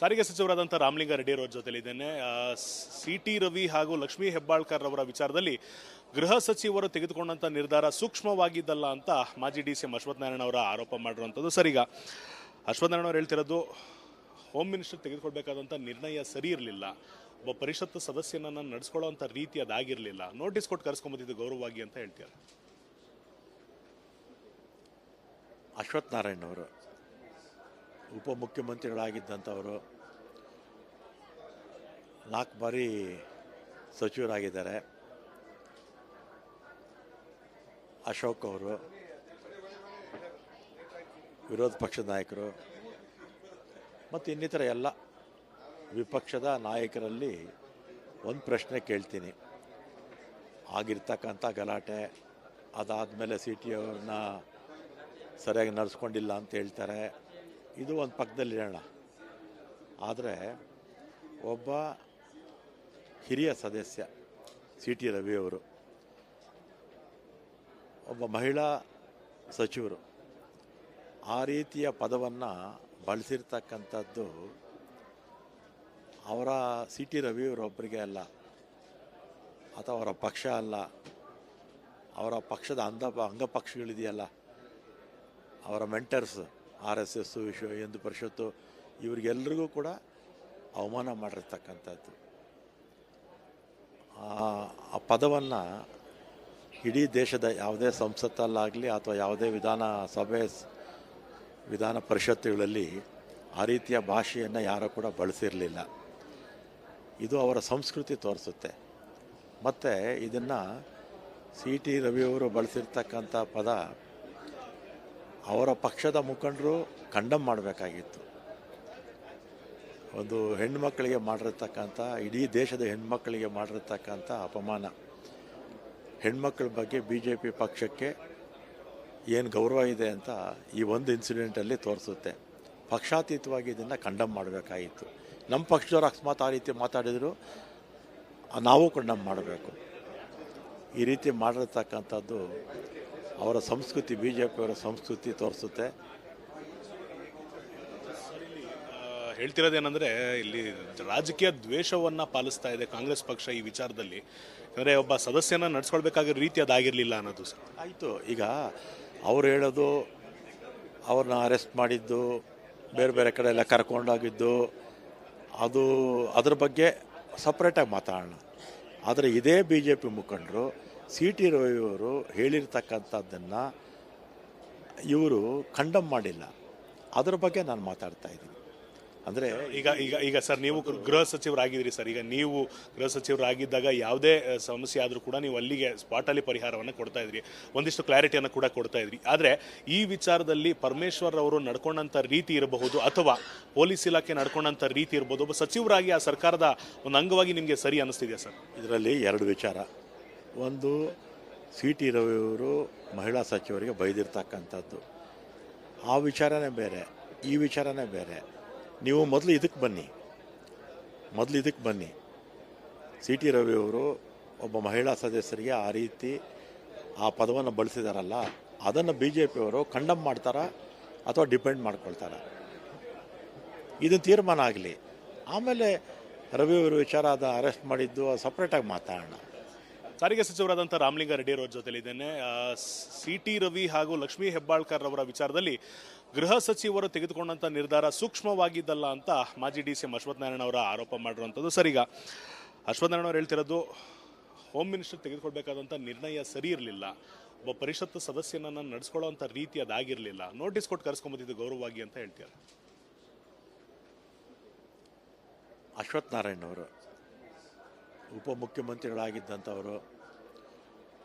ಸಾರಿಗೆ ಸಚಿವರಾದಂಥ ರಾಮಲಿಂಗ ರೆಡ್ಡಿ ಅವರ ಜೊತೆಲಿದ್ದೇನೆ. ಸಿ.ಟಿ. ರವಿ ಹಾಗೂ ಲಕ್ಷ್ಮೀ ಹೆಬ್ಬಾಳ್ಕರ್ ಅವರ ವಿಚಾರದಲ್ಲಿ ಗೃಹ ಸಚಿವರು ತೆಗೆದುಕೊಂಡಂಥ ನಿರ್ಧಾರ ಸೂಕ್ಷ್ಮವಾಗಿದ್ದಲ್ಲ ಅಂತ ಮಾಜಿ ಡಿ.ಸಿ.ಎಂ ಅಶ್ವಥ್ ನಾರಾಯಣ ಅವರ ಆರೋಪ ಮಾಡಿರುವಂಥದ್ದು. ಈಗ ಅಶ್ವಥ್ ನಾರಾಯಣ ಅವರು ಹೇಳ್ತಿರೋದು, ಹೋಮ್ ಮಿನಿಸ್ಟರ್ ತೆಗೆದುಕೊಳ್ಬೇಕಾದಂಥ ನಿರ್ಣಯ ಸರಿ ಇರಲಿಲ್ಲ, ಒಬ್ಬ ಪರಿಷತ್ ಸದಸ್ಯನನ್ನು ನಡೆಸ್ಕೊಳ್ಳೋವಂಥ ರೀತಿ ಅದಾಗಿರಲಿಲ್ಲ, ನೋಟಿಸ್ ಕೊಟ್ಟು ಕರೆಸ್ಕೊಂಬಂದಿದ್ದು ಗೌರವವಾಗಿ ಅಂತ ಹೇಳ್ತಾರೆ. ಅಶ್ವಥ್ ನಾರಾಯಣ ಅವರು ಉಪಮುಖ್ಯಮಂತ್ರಿಗಳಾಗಿದ್ದಂಥವರು, 4 ಬಾರಿ ಸಚಿವರಾಗಿದ್ದಾರೆ. ಅಶೋಕ್ ಅವರು ವಿರೋಧ ಪಕ್ಷದ ನಾಯಕರು ಮತ್ತು ಇನ್ನಿತರ ಎಲ್ಲ ವಿಪಕ್ಷದ ನಾಯಕರಲ್ಲಿ ಒಂದು ಪ್ರಶ್ನೆ ಕೇಳ್ತೀನಿ. ಆಗಿರ್ತಕ್ಕಂಥ ಗಲಾಟೆ ಅದಾದಮೇಲೆ ಸಿ.ಟಿ. ಅವ್ರನ್ನ ಸರಿಯಾಗಿ ನಡೆಸ್ಕೊಂಡಿಲ್ಲ ಅಂತ ಹೇಳ್ತಾರೆ. ಇದು ಒಂದು ಪಕ್ಕದಲ್ಲಿರೋಣ. ಆದರೆ ಒಬ್ಬ ಹಿರಿಯ ಸದಸ್ಯ ಸಿ.ಟಿ. ರವಿಯವರು, ಒಬ್ಬ ಮಹಿಳಾ ಸಚಿವರು ಆ ರೀತಿಯ ಪದವನ್ನು ಬಳಸಿರ್ತಕ್ಕಂಥದ್ದು ಅವರ ಸಿ.ಟಿ. ರವಿಯವರೊಬ್ಬರಿಗೆ ಅಲ್ಲ, ಅಥವಾ ಅವರ ಪಕ್ಷ ಅಲ್ಲ, ಅವರ ಪಕ್ಷದ ಅಂಗಪಕ್ಷಗಳಿದೆಯಲ್ಲ, ಅವರ ಮೆಂಟರ್ಸ್ RSS, ವಿಶ್ವ ಹಿಂದೂ ಪರಿಷತ್ತು, ಇವರಿಗೆಲ್ಲರಿಗೂ ಕೂಡ ಅವಮಾನ ಮಾಡಿರ್ತಕ್ಕಂಥದ್ದು. ಆ ಪದವನ್ನು ಇಡೀ ದೇಶದ ಯಾವುದೇ ಸಂಸತ್ತಲ್ಲಾಗಲಿ ಅಥವಾ ಯಾವುದೇ ವಿಧಾನ ಪರಿಷತ್ತುಗಳಲ್ಲಿ ಆ ರೀತಿಯ ಭಾಷೆಯನ್ನು ಯಾರೂ ಕೂಡ ಬಳಸಿರಲಿಲ್ಲ. ಇದು ಅವರ ಸಂಸ್ಕೃತಿ ತೋರಿಸುತ್ತೆ. ಮತ್ತು ಇದನ್ನು ಸಿ.ಟಿ. ರವಿಯವರು ಬಳಸಿರ್ತಕ್ಕಂಥ ಪದ ಅವರ ಪಕ್ಷದ ಮುಖಂಡರು ಕಂಡಮ್ ಮಾಡಬೇಕಾಗಿತ್ತು. ಒಂದು ಹೆಣ್ಮಕ್ಕಳಿಗೆ ಮಾಡಿರ್ತಕ್ಕಂಥ, ಇಡೀ ದೇಶದ ಹೆಣ್ಮಕ್ಕಳಿಗೆ ಮಾಡಿರ್ತಕ್ಕಂಥ ಅಪಮಾನ. ಹೆಣ್ಮಕ್ಳ ಬಗ್ಗೆ BJP ಪಕ್ಷಕ್ಕೆ ಏನು ಗೌರವ ಇದೆ ಅಂತ ಈ ಒಂದು ಇನ್ಸಿಡೆಂಟಲ್ಲಿ ತೋರಿಸುತ್ತೆ. ಪಕ್ಷಾತೀತವಾಗಿ ಇದನ್ನು ಕಂಡಮ್ ಮಾಡಬೇಕಾಗಿತ್ತು. ನಮ್ಮ ಪಕ್ಷದವ್ರು ಅಕಸ್ಮಾತ್ ಆ ರೀತಿ ಮಾತಾಡಿದರು, ನಾವು ಕಂಡಮ್ ಮಾಡಬೇಕು. ಈ ರೀತಿ ಮಾಡಿರ್ತಕ್ಕಂಥದ್ದು ಅವರ ಸಂಸ್ಕೃತಿ, BJP ಅವರ ಸಂಸ್ಕೃತಿ ತೋರಿಸುತ್ತೆ. ಹೇಳ್ತಿರೋದೇನೆಂದರೆ, ಇಲ್ಲಿ ರಾಜಕೀಯ ದ್ವೇಷವನ್ನು ಪಾಲಿಸ್ತಾ ಇದೆ ಕಾಂಗ್ರೆಸ್ ಪಕ್ಷ ಈ ವಿಚಾರದಲ್ಲಿ. ಅಂದರೆ ಒಬ್ಬ ಸದಸ್ಯನ ನಡೆಸ್ಕೊಳ್ಬೇಕಾಗಿರೋ ರೀತಿ ಅದಾಗಿರಲಿಲ್ಲ ಅನ್ನೋದು ಸರ್. ಆಯಿತು, ಈಗ ಅವ್ರು ಹೇಳೋದು, ಅವ್ರನ್ನ ಅರೆಸ್ಟ್ ಮಾಡಿದ್ದು, ಬೇರೆ ಬೇರೆ ಕಡೆ ಎಲ್ಲ ಕರ್ಕೊಂಡೋಗಿದ್ದು, ಅದ್ರ ಬಗ್ಗೆ ಸಪ್ರೇಟಾಗಿ ಮಾತಾಡೋಣ. ಆದರೆ ಇದೇ BJP ಮುಖಂಡರು ಸಿ.ಟಿ. ರವಿಯವರು ಹೇಳಿರ್ತಕ್ಕಂಥದ್ದನ್ನು ಇವರು ಕಂಡಮ್ ಮಾಡಿಲ್ಲ. ಅದರ ಬಗ್ಗೆ ನಾನು ಮಾತಾಡ್ತಾ ಇದ್ದೀನಿ. ಅಂದರೆ ಈಗ ಸರ್, ನೀವು ಗೃಹ ಸಚಿವರಾಗಿದ್ದೀರಿ ಸರ್. ಈಗ ನೀವು ಗೃಹ ಸಚಿವರಾಗಿದ್ದಾಗ ಯಾವುದೇ ಸಮಸ್ಯೆ ಆದರೂ ಕೂಡ ನೀವು ಅಲ್ಲಿಗೆ ಸ್ಪಾಟಲ್ಲಿ ಪರಿಹಾರವನ್ನು ಕೊಡ್ತಾ ಇದ್ರಿ, ಒಂದಿಷ್ಟು ಕ್ಲಾರಿಟಿಯನ್ನು ಕೂಡ ಕೊಡ್ತಾ ಇದ್ರಿ. ಆದರೆ ಈ ವಿಚಾರದಲ್ಲಿ ಪರಮೇಶ್ವರ್ ಅವರು ನಡ್ಕೊಂಡಂಥ ರೀತಿ ಇರಬಹುದು, ಅಥವಾ ಪೊಲೀಸ್ ಇಲಾಖೆ ನಡ್ಕೊಂಡಂಥ ರೀತಿ ಇರ್ಬೋದು, ಒಬ್ಬ ಸಚಿವರಾಗಿ ಆ ಸರ್ಕಾರದ ಒಂದು ಅಂಗವಾಗಿ ನಿಮಗೆ ಸರಿ ಅನ್ನಿಸ್ತಿದೆಯಾ ಸರ್? ಇದರಲ್ಲಿ 2 ವಿಚಾರ. ಒಂದು, ಸಿ.ಟಿ. ರವಿಯವರು ಮಹಿಳಾ ಸಚಿವರಿಗೆ ಬೈದಿರ್ತಕ್ಕಂಥದ್ದು, ಆ ವಿಚಾರನೇ ಬೇರೆ, ಈ ವಿಚಾರನೇ ಬೇರೆ. ನೀವು ಮೊದಲು ಇದಕ್ಕೆ ಬನ್ನಿ. ಸಿ.ಟಿ. ರವಿಯವರು ಒಬ್ಬ ಮಹಿಳಾ ಸದಸ್ಯರಿಗೆ ಆ ರೀತಿ ಆ ಪದವನ್ನು ಬಳಸಿದಾರಲ್ಲ, ಅದನ್ನು BJP ಅವರು ಕಂಡಮ್ ಮಾಡ್ತಾರಾ ಅಥವಾ ಡಿಪೆಂಡ್ ಮಾಡ್ಕೊಳ್ತಾರ? ಇದನ್ನು ತೀರ್ಮಾನ ಆಗಲಿ. ಆಮೇಲೆ ರವಿಯವರು ವಿಚಾರ ಅರೆಸ್ಟ್ ಮಾಡಿದ್ದು ಸಪ್ರೇಟಾಗಿ ಮಾತಾಡೋಣ. ಸಾರಿಗೆ ಸಚಿವರಾದಂಥ ರಾಮಲಿಂಗ ರೆಡ್ಡಿ ಅವರ ಜೊತೆಲಿದ್ದೇನೆ. ಸಿ.ಟಿ. ರವಿ ಹಾಗೂ ಲಕ್ಷ್ಮೀ ಹೆಬ್ಬಾಳ್ಕರ್ ಅವರ ವಿಚಾರದಲ್ಲಿ ಗೃಹ ಸಚಿವರು ತೆಗೆದುಕೊಂಡಂಥ ನಿರ್ಧಾರ ಸೂಕ್ಷ್ಮವಾಗಿದ್ದಲ್ಲ ಅಂತ ಮಾಜಿ ಡಿ.ಸಿ.ಎಂ ಅಶ್ವಥ್ ನಾರಾಯಣ ಅವರ ಆರೋಪ ಮಾಡಿರುವಂಥದ್ದು. ಈಗ ಅಶ್ವಥ್ ನಾರಾಯಣ ಅವರು ಹೇಳ್ತಿರೋದು, ಹೋಮ್ ಮಿನಿಸ್ಟರ್ ತೆಗೆದುಕೊಳ್ಬೇಕಾದಂಥ ನಿರ್ಣಯ ಸರಿ ಇರಲಿಲ್ಲ, ಒಬ್ಬ ಪರಿಷತ್ ಸದಸ್ಯನನ್ನು ನಡೆಸ್ಕೊಳ್ಳೋವಂಥ ರೀತಿ ಅದಾಗಿರಲಿಲ್ಲ, ನೋಟಿಸ್ ಕೊಟ್ಟು ಕರೆಸ್ಕೊಂಬಂದಿದ್ದು ಗೌರವವಾಗಿ ಅಂತ ಹೇಳ್ತಾರೆ. ಅಶ್ವಥ್ ನಾರಾಯಣ ಅವರು ಉಪಮುಖ್ಯಮಂತ್ರಿಗಳಾಗಿದ್ದಂಥವರು,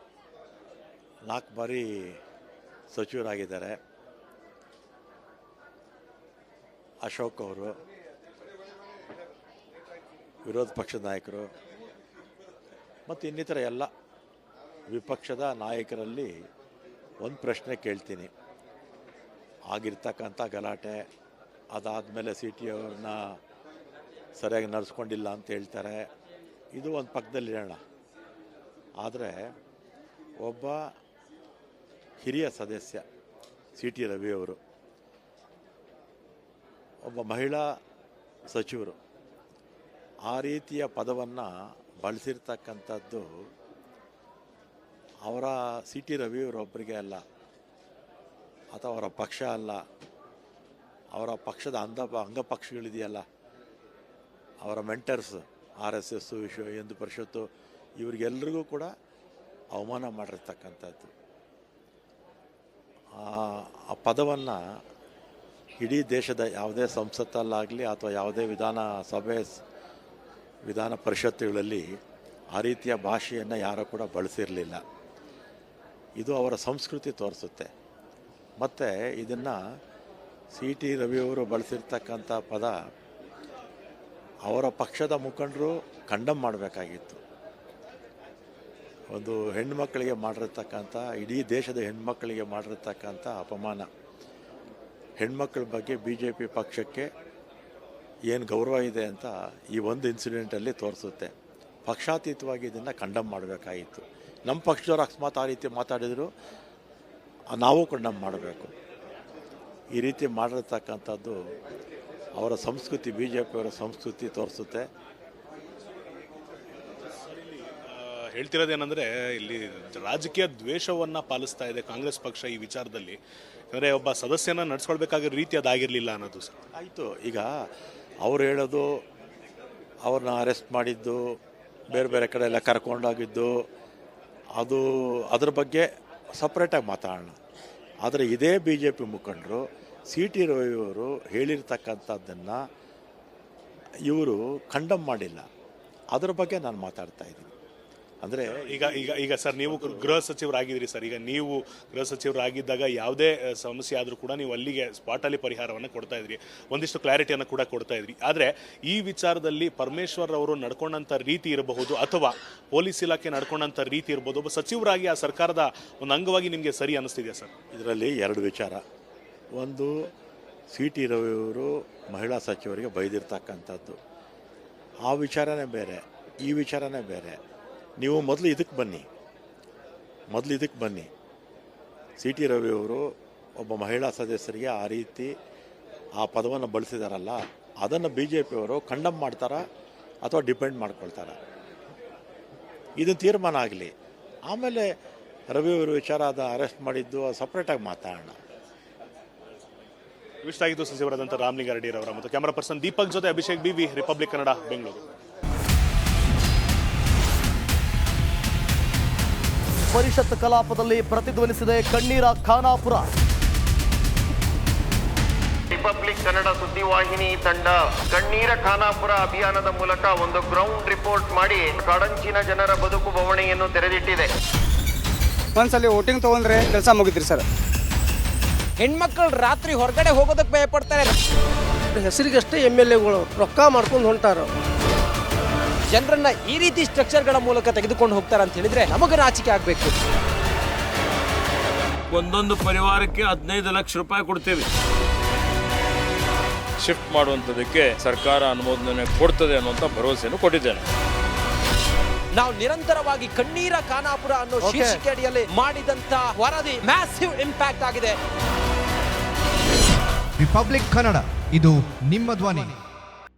4 ಬಾರಿ ಸಚಿವರಾಗಿದ್ದಾರೆ. ಅಶೋಕ್ ಅವರು ವಿರೋಧ ಪಕ್ಷದ ನಾಯಕರು ಮತ್ತು ಇನ್ನಿತರ ಎಲ್ಲ ವಿಪಕ್ಷದ ನಾಯಕರಲ್ಲಿ ಒಂದು ಪ್ರಶ್ನೆ ಕೇಳ್ತೀನಿ. ಆಗಿರ್ತಕ್ಕಂಥ ಗಲಾಟೆ ಅದಾದಮೇಲೆ ಸಿ.ಟಿ. ಅವ್ರನ್ನ ಸರಿಯಾಗಿ ನಡೆಸ್ಕೊಂಡಿಲ್ಲ ಅಂತ ಹೇಳ್ತಾರೆ. ಇದು ಒಂದು ಪಕ್ಕದಲ್ಲಿರೋಣ. ಆದರೆ ಒಬ್ಬ ಹಿರಿಯ ಸದಸ್ಯ ಸಿ.ಟಿ. ರವಿಯವರು, ಒಬ್ಬ ಮಹಿಳಾ ಸಚಿವರು ಆ ರೀತಿಯ ಪದವನ್ನು ಬಳಸಿರ್ತಕ್ಕಂಥದ್ದು ಅವರ ಸಿ ಟಿ ರವಿಯವರೊಬ್ಬರಿಗೆ ಅಲ್ಲ, ಅಥವಾ ಅವರ ಪಕ್ಷ ಅಲ್ಲ, ಅವರ ಪಕ್ಷದ ಅಂಗಪಕ್ಷಗಳಿದೆಯಲ್ಲ, ಅವರ ಮೆಂಟರ್ಸ್ RSS, ವಿಶ್ವ ಹಿಂದೂ ಪರಿಷತ್ತು, ಇವರಿಗೆಲ್ಲರಿಗೂ ಕೂಡ ಅವಮಾನ ಮಾಡಿರ್ತಕ್ಕಂಥದ್ದು. ಆ ಪದವನ್ನು ಇಡೀ ದೇಶದ ಯಾವುದೇ ಸಂಸತ್ತಲ್ಲಾಗಲಿ ಅಥವಾ ಯಾವುದೇ ವಿಧಾನ ಪರಿಷತ್ತುಗಳಲ್ಲಿ ಆ ರೀತಿಯ ಭಾಷೆಯನ್ನು ಯಾರೂ ಕೂಡ ಬಳಸಿರಲಿಲ್ಲ. ಇದು ಅವರ ಸಂಸ್ಕೃತಿ ತೋರಿಸುತ್ತೆ. ಮತ್ತು ಇದನ್ನು ಸಿ ಟಿ ರವಿಯವರು ಬಳಸಿರ್ತಕ್ಕಂಥ ಪದ ಅವರ ಪಕ್ಷದ ಮುಖಂಡರು ಕಂಡಮ್ ಮಾಡಬೇಕಾಗಿತ್ತು. ಒಂದು ಹೆಣ್ಮಕ್ಕಳಿಗೆ ಮಾಡಿರ್ತಕ್ಕಂಥ, ಇಡೀ ದೇಶದ ಹೆಣ್ಮಕ್ಕಳಿಗೆ ಮಾಡಿರ್ತಕ್ಕಂಥ ಅಪಮಾನ. ಹೆಣ್ಮಕ್ಳ ಬಗ್ಗೆ BJP ಪಕ್ಷಕ್ಕೆ ಏನು ಗೌರವ ಇದೆ ಅಂತ ಈ ಒಂದು ಇನ್ಸಿಡೆಂಟಲ್ಲಿ ತೋರಿಸುತ್ತೆ. ಪಕ್ಷಾತೀತವಾಗಿ ಇದನ್ನು ಕಂಡಮ್ ಮಾಡಬೇಕಾಗಿತ್ತು. ನಮ್ಮ ಪಕ್ಷದವ್ರು ಅಕಸ್ಮಾತ್ ಆ ರೀತಿ ಮಾತಾಡಿದರು, ನಾವು ಕಂಡಮ್ ಮಾಡಬೇಕು. ಈ ರೀತಿ ಮಾಡಿರ್ತಕ್ಕಂಥದ್ದು ಅವರ ಸಂಸ್ಕೃತಿ, BJP ಅವರ ಸಂಸ್ಕೃತಿ ತೋರಿಸುತ್ತೆ. ಹೇಳ್ತಿರೋದೇನೆಂದರೆ, ಇಲ್ಲಿ ರಾಜಕೀಯ ದ್ವೇಷವನ್ನು ಪಾಲಿಸ್ತಾ ಇದೆ ಕಾಂಗ್ರೆಸ್ ಪಕ್ಷ ಈ ವಿಚಾರದಲ್ಲಿ. ಅಂದರೆ ಒಬ್ಬ ಸದಸ್ಯನ ನಡೆಸ್ಕೊಳ್ಬೇಕಾಗಿರೋ ರೀತಿ ಅದಾಗಿರಲಿಲ್ಲ ಅನ್ನೋದು ಸರ್. ಆಯಿತು, ಈಗ ಅವ್ರು ಹೇಳೋದು, ಅವ್ರನ್ನ ಅರೆಸ್ಟ್ ಮಾಡಿದ್ದು, ಬೇರೆ ಬೇರೆ ಕಡೆ ಎಲ್ಲ ಕರ್ಕೊಂಡೋಗಿದ್ದು, ಅದ್ರ ಬಗ್ಗೆ ಸಪ್ರೇಟಾಗಿ ಮಾತಾಡೋಣ. ಆದರೆ ಇದೇ BJP ಮುಖಂಡರು ಸಿ ಟಿ ರವಿಯವರು ಹೇಳಿರ್ತಕ್ಕಂಥದ್ದನ್ನು ಇವರು ಕಂಡಮ್ ಮಾಡಿಲ್ಲ. ಅದರ ಬಗ್ಗೆ ನಾನು ಮಾತಾಡ್ತಾ ಇದ್ದೀನಿ. ಅಂದರೆ ಈಗ ಸರ್, ನೀವು ಗೃಹ ಸಚಿವರಾಗಿದ್ದೀರಿ ಸರ್. ಈಗ ನೀವು ಗೃಹ ಸಚಿವರಾಗಿದ್ದಾಗ ಯಾವುದೇ ಸಮಸ್ಯೆ ಆದರೂ ಕೂಡ ನೀವು ಅಲ್ಲಿಗೆ ಸ್ಪಾಟಲ್ಲಿ ಪರಿಹಾರವನ್ನು ಕೊಡ್ತಾ ಇದ್ರಿ, ಒಂದಿಷ್ಟು ಕ್ಲಾರಿಟಿಯನ್ನು ಕೂಡ ಕೊಡ್ತಾ ಇದ್ರಿ. ಆದರೆ ಈ ವಿಚಾರದಲ್ಲಿ ಪರಮೇಶ್ವರ್ ಅವರು ನಡ್ಕೊಂಡಂಥ ರೀತಿ ಇರಬಹುದು, ಅಥವಾ ಪೊಲೀಸ್ ಇಲಾಖೆ ನಡ್ಕೊಂಡಂಥ ರೀತಿ ಇರ್ಬೋದು, ಒಬ್ಬ ಸಚಿವರಾಗಿ ಆ ಸರ್ಕಾರದ ಒಂದು ಅಂಗವಾಗಿ ನಿಮಗೆ ಸರಿ ಅನ್ನಿಸ್ತಿದೆಯಾ ಸರ್? ಇದರಲ್ಲಿ ಎರಡು ವಿಚಾರ. ಒಂದು, ಸಿ ಟಿ ರವಿಯವರು ಮಹಿಳಾ ಸಚಿವರಿಗೆ ಬೈದಿರ್ತಕ್ಕಂಥದ್ದು, ಆ ವಿಚಾರನೇ ಬೇರೆ, ಈ ವಿಚಾರನೇ ಬೇರೆ. ನೀವು ಮೊದಲು ಇದಕ್ಕೆ ಬನ್ನಿ. ಸಿ ಟಿ ರವಿಯವರು ಒಬ್ಬ ಮಹಿಳಾ ಸದಸ್ಯರಿಗೆ ಆ ರೀತಿ ಆ ಪದವನ್ನು ಬಳಸಿದಾರಲ್ಲ, ಅದನ್ನು BJP ಅವರು ಕಂಡಮ್ ಮಾಡ್ತಾರಾ ಅಥವಾ ಡಿಪೆಂಡ್ ಮಾಡ್ಕೊಳ್ತಾರ, ಇದನ್ನು ತೀರ್ಮಾನ ಆಗಲಿ. ಆಮೇಲೆ ರವಿಯವರು ವಿಚಾರ ಅರೆಸ್ಟ್ ಮಾಡಿದ್ದು ಸಪ್ರೇಟಾಗಿ ಮಾತಾಡೋಣ. ಇಷ್ಟಾಗಿದ್ದು ಸಚಿವರಾದಂಥ ರಾಮಲಿಂಗಾರೆಡ್ಡಿರವರ ಮತ್ತು ಕ್ಯಾಮರಾ ಪರ್ಸನ್ ದೀಪಕ್ ಜೊತೆ ಅಭಿಷೇಕ್ BB, ರಿಪಬ್ಲಿಕ್ ಕನ್ನಡ, ಬೆಂಗಳೂರು. ಪರಿಷತ್ ಕಲಾಪದಲ್ಲಿ ಪ್ರತಿಧ್ವನಿಸಿದೆ ಕಣ್ಣೀರ ಖಾನಾಪುರ. ರಿಪಬ್ಲಿಕ್ ಕನ್ನಡ ಸುದ್ದಿವಾಹಿನಿ ತಂಡ ಕಣ್ಣೀರ ಖಾನಾಪುರ ಅಭಿಯಾನದ ಮೂಲಕ ಒಂದು ಗ್ರೌಂಡ್ ರಿಪೋರ್ಟ್ ಮಾಡಿ ಕಾಡಂಚಿನ ಜನರ ಬದುಕು ಬವಣೆಯನ್ನು ತೆರೆದಿಟ್ಟಿದೆ. ಒಂದ್ಸಲಿ ವೋಟಿಂಗ್ ತಗೊಂಡ್ರೆ ಕೆಲಸ ಮುಗಿದ್ರಿ ಸರ್. ಹೆಣ್ಮಕ್ಳು ರಾತ್ರಿ ಹೊರಗಡೆ ಹೋಗೋದಕ್ಕೆ ಭಯ ಪಡ್ತಾರೆ. ಹೆಸರಿಗಷ್ಟೇ MLAಗಳು ರೊಕ್ಕ ಮಾಡ್ಕೊಂಡು ಹೊಂಟಾರ. ಜನರನ್ನ ಈ ರೀತಿ ಸ್ಟ್ರಕ್ಚರ್ಗಳ ಮೂಲಕ ತೆಗೆದುಕೊಂಡು ಹೋಗ್ತಾರೆ ಅಂತ ಹೇಳಿದ್ರೆ ನಮಗೆ ನಾಚಿಕೆ ಆಗಬೇಕು. ಒಂದೊಂದು ಪರಿವಾರಕ್ಕೆ 15 ಲಕ್ಷ ರೂಪಾಯಿ ಕೊಡ್ತೀವಿ. ಶಿಫ್ಟ್ ಮಾಡುವಂಥದ್ದಕ್ಕೆ ಸರ್ಕಾರ ಅನುಮೋದನೆ ಕೊಡ್ತದೆ ಅನ್ನುವಂಥ ಭರವಸೆಯನ್ನು ಕೊಟ್ಟಿದ್ದೇನೆ. ನಾವು ನಿರಂತರವಾಗಿ ಕಣ್ಣೀರ ಖಾನಾಪುರ ಅನ್ನೋ ಶೀರ್ಷಿಕೆ ಅಡಿಯಲ್ಲಿ ಮಾಡಿದಂತ ವರದಿ ಮ್ಯಾಸಿವ್ ಇಂಪ್ಯಾಕ್ಟ್ ಆಗಿದೆ. ರಿಪಬ್ಲಿಕ್ ಕನ್ನಡ, ಇದು ನಿಮ್ಮ ಧ್ವನಿ.